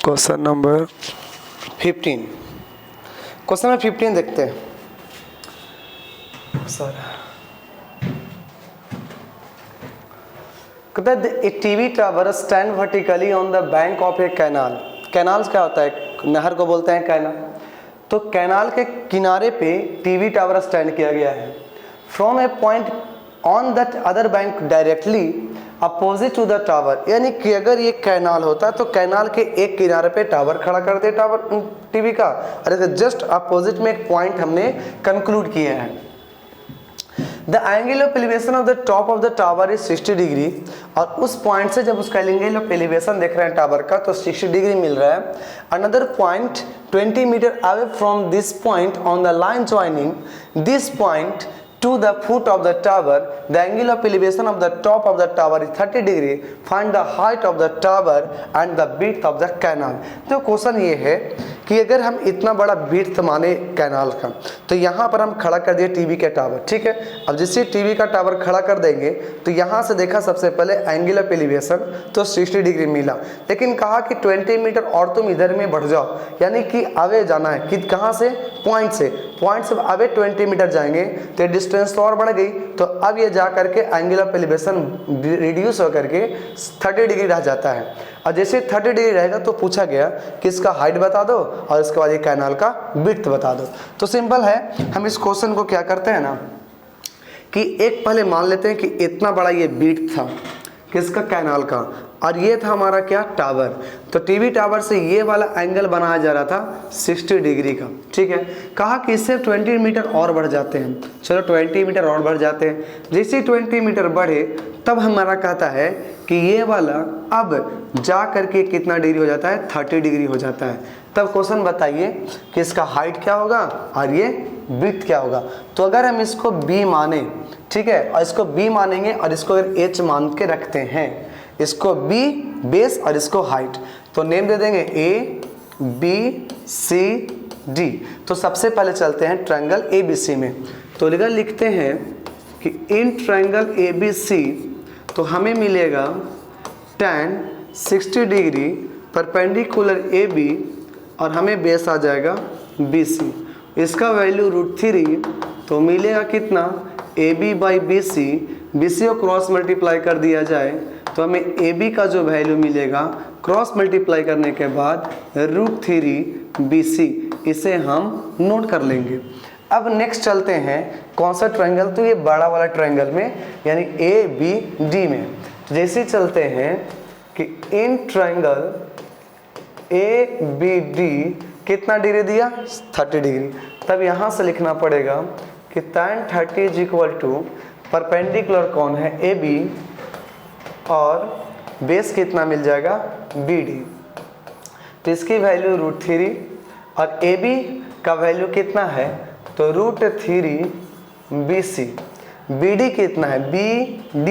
Question number 15। Question number 15 देखते हैं sir. कहता है a TV tower stand vertically on the bank of a canal. Canal क्या होता है? नहर को बोलते हैं कैनाल। तो कैनाल के किनारे पे टीवी टावर स्टैंड किया गया है। From a point on that other bank directly opposite to the tower, यानी कि अगर ये कैनाल होता तो कैनाल के एक किनारे पे टावर खड़ा कर दे टावर टीवी का, अरे जस्ट अपोजिट में एक पॉइंट हमने कंक्लूड किया है। The angle of elevation of the top of the tower is 60 degree, और उस पॉइंट से जब उसका एंगल ऑफ एलिवेशन देख रहे हैं टावर का तो 60 डिग्री मिल रहा है। Another point 20 metre away from this point on the line joining this point to the foot of the tower, the angle of elevation of the top of the tower is 30 degree. Find the height of the tower and the width of the canal. तो question ये है कि अगर हम इतना बड़ा width माने canal का, तो यहाँ पर हम खड़ा कर दिए टीवी का टावर, ठीक है। अब जैसे टीवी का टावर खड़ा कर देंगे तो यहाँ से देखा सबसे पहले एंगल ऑफ एलिवेशन तो 60 डिग्री मिला, लेकिन कहा कि 20 मीटर और तुम इधर में बढ़ जाओ, यानी कि आगे जाना है कि कहाँ से, पॉइंट से आगे 20 मीटर जाएंगे तो डिस्टेंस तो और बढ़ गई। तो अब ये जा करके एंगल ऑफ एलिवेशन रिड्यूस होकर के 30 डिग्री रह जाता है, और जैसे 30 डिग्री रहेगा तो पूछा गया कि इसका हाइट बता दो और इसके बाद ये कैनाल का विड्थ बता दो। तो सिंपल है, हम इस क्वेश्चन को क्या करते हैं ना कि एक पहले मान लेते हैं कि इतना बड़ा ये विड्थ था किसका, कैनाल का, और ये था हमारा क्या, टावर। तो टीवी टावर से ये वाला एंगल बनाया जा रहा था 60 डिग्री का, ठीक है। कहा कि इससे 20 मीटर और बढ़ जाते हैं, चलो 20 मीटर और बढ़ जाते हैं। जैसे 20 मीटर बढ़े तब हमारा कहता है कि ये वाला अब जा करके कितना डिग्री हो जाता है, 30 डिग्री हो जाता है। तब क्वेश्चन बताइए कि इसका हाइट क्या होगा और ये विड्थ क्या होगा। तो अगर हम इसको b माने, ठीक है, और इसको b मानेंगे और इसको अगर h मान के रखते हैं, इसको b बेस और इसको हाइट, तो नेम दे देंगे a b c d। तो सबसे पहले चलते हैं ट्रायंगल ABC में। तो अगर लिखते हैं कि इन ट्रायंगल ABC तो हमें मिलेगा tan 60 डिग्री परपेंडिकुलर AB, और हमें बेस आ जाएगा BC। इसका वैल्यू √3, तो मिलेगा कितना, AB बाई BC। BC को क्रॉस मल्टीप्लाई कर दिया जाए तो हमें AB का जो वैल्यू मिलेगा क्रॉस मल्टीप्लाई करने के बाद √3 BC, इसे हम नोट कर लेंगे। अब नेक्स्ट चलते हैं कौन सा ट्रायंगल, तो ये बड़ा वाला ट्रायंगल में, यानी ABD में। तो जैसे चलते हैं कि इन ट्रायंगल ABD कितना डिग्री दिया, 30 डिग्री। तब यहाँ से लिखना पड़ेगा कि tan 30 is equal to perpendicular कौन है, AB, और बेस कितना मिल जाएगा, BD। तो इसकी वैल्यू √3 और AB का वैल्यू कितना है, तो √3 BC। BD कितना है, BD,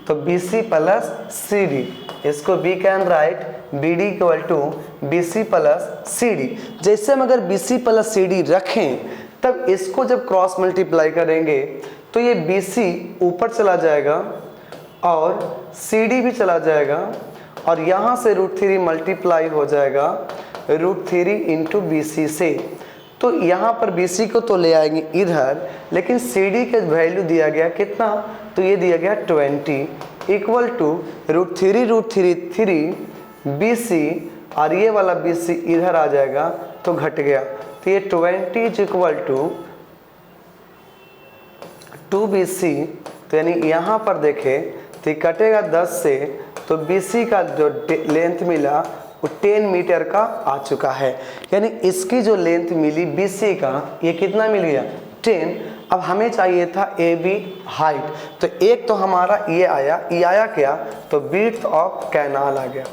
तो BC प्लस CD। इसको B can write BD equal to BC plus CD। जैसे हम अगर BC प्लस CD रखें तब इसको जब क्रॉस मल्टीप्लाई करेंगे तो ये BC ऊपर चला जाएगा और CD भी चला जाएगा, और यहाँ से √3 मल्टीप्लाई हो जाएगा √3 इंटू BC से। तो यहाँ पर BC को तो ले आएंगे इधर, लेकिन CD के वैल्यू दिया गया कितना, तो ये दिया गया 20 इक्वल टू √3 BC, और ये वाला BC इधर आ जाएगा तो घट गया, तो ये 20 इक्वल टू 2 BC। तो यानी यहाँ पर देखें तो कटेगा 10 से, तो BC का जो लेंथ मिला वो 10 मीटर का आ चुका है, यानी इसकी जो लेंथ मिली BC का, ये कितना मिल गया, 10। अब हमें चाहिए था AB हाइट, तो एक तो हमारा ये आया क्या, तो विड्थ ऑफ कैनाल आ गया,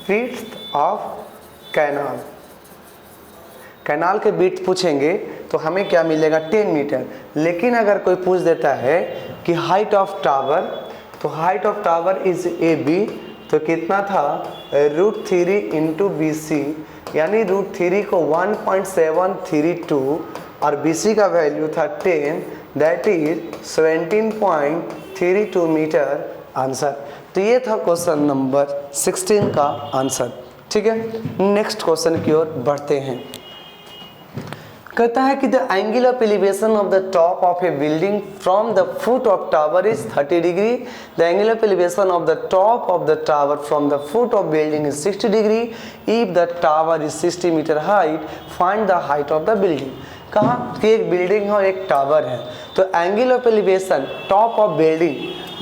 विड्थ ऑफ कैनाल। कैनाल के विड्थ पूछेंगे तो हमें क्या मिलेगा, 10 मीटर। लेकिन अगर कोई पूछ देता है कि हाइट ऑफ टावर, तो height of tower is AB, तो कितना था, √3 इंटू BC, यानी √3 को 1.732 और BC का वैल्यू था 10, दैट इज 17.32 मीटर आंसर। तो ये था क्वेश्चन नंबर 16 का आंसर। ठीक है, नेक्स्ट क्वेश्चन की ओर बढ़ते हैं। कहता है कि the angle of elevation of the top of a building from the foot of tower is 30 degree, the angle of elevation of the top of the tower from the foot of building is 60 degree, if the tower is 60 metre height find the height of the building. कहा कि एक building है और एक tower है, तो angle of elevation top of building,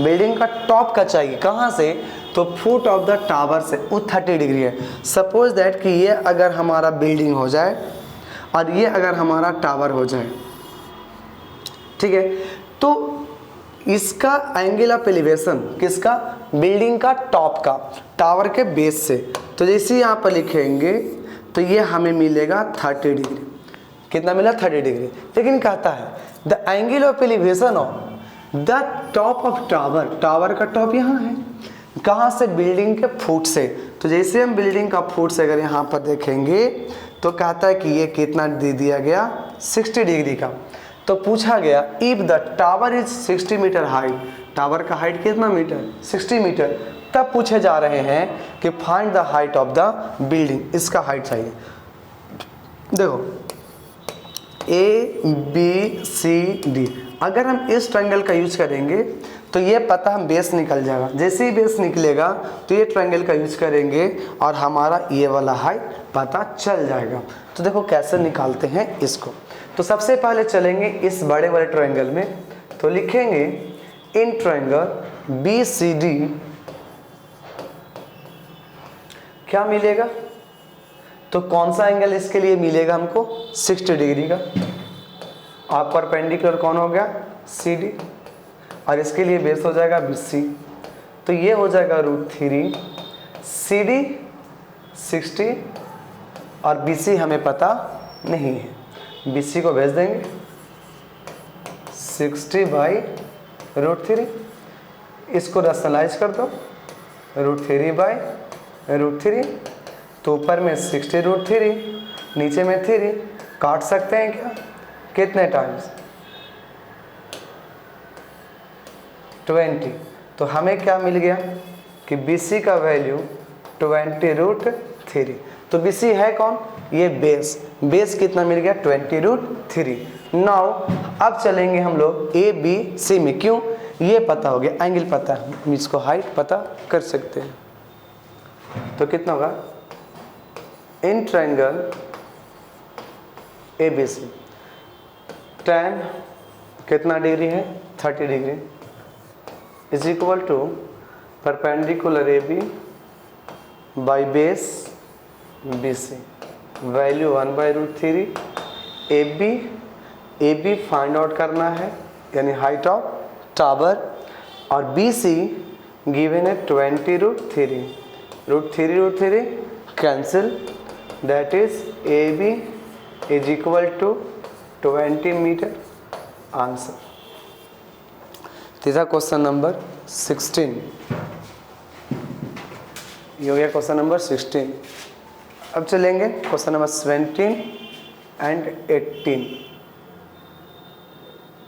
building का top का चाहिए, कहाँ से, तो फुट ऑफ द टावर से, वो 30 डिग्री है। सपोज दैट कि ये अगर हमारा बिल्डिंग हो जाए और ये अगर हमारा टावर हो जाए, ठीक है, तो इसका एंगल ऑफ एलिवेशन किसका, बिल्डिंग का टॉप का, टावर के बेस से, तो जैसे यहाँ पर लिखेंगे तो ये हमें मिलेगा 30 डिग्री। कितना मिला, 30 डिग्री। लेकिन कहता है the angle of elevation of the top of tower, tower का टॉप यहाँ है, कहाँ से, बिल्डिंग के फुट से। तो जैसे हम बिल्डिंग का फुट से अगर यहाँ पर देखेंगे तो कहता है कि ये कितना दे दिया गया, 60 डिग्री का। तो पूछा गया if the tower is 60 metre height, tower का हाइट कितना मीटर, 60 मीटर। तब पूछे जा रहे हैं कि find the height of the building, इसका हाइट चाहिए। देखो ए बी सी डी, अगर हम इस ट्रायंगल का यूज करेंगे तो ये पता हम बेस निकल जाएगा, जैसे ही बेस निकलेगा तो ये ट्रायंगल का यूज करेंगे और हमारा ये वाला हाइट पता चल जाएगा। तो देखो कैसे निकालते हैं इसको। तो सबसे पहले चलेंगे इस बड़े वाले ट्रायंगल में, तो लिखेंगे in triangle B C D क्या मिलेगा, तो कौन सा एंगल इसके लिए मिलेगा हमको, 60 डिग्री का। आप परपेंडिकुलर कौन हो गया, सी डी, और इसके लिए बेस हो जाएगा बी सी, तो ये हो जाएगा √3, सी डी 60 और बी सी हमें पता नहीं है, बी सी को भेज देंगे 60/√3, इसको रैशनलाइज कर दो, √3/√3, तो ऊपर में 60√3, नीचे में 3, काट सकते हैं क्या, कितने टाइम्स, 20। तो हमें क्या मिल गया कि BC का वैल्यू 20√3। तो BC है कौन, ये बेस, बेस कितना मिल गया, 20√3। नाउ अब चलेंगे हम लोग ABC में, क्यों, ये पता हो गया, एंगल पता है, हम इसको हाइट पता कर सकते हैं। तो कितना होगा, इन ट्रायंगल ABC tan कितना डिग्री है, 30 degree, is equal to perpendicular AB by base BC, value 1/√3। AB find out करना है, यानी हाइट ऑफ टावर, और BC गिवन है 20√3, √3 cancel, that is AB is equal to 20 metre, answer. तीसरा question number 16, ये हो गया क्वेश्चन नंबर 16। अब चलेंगे क्वेश्चन नंबर 17 एंड 18।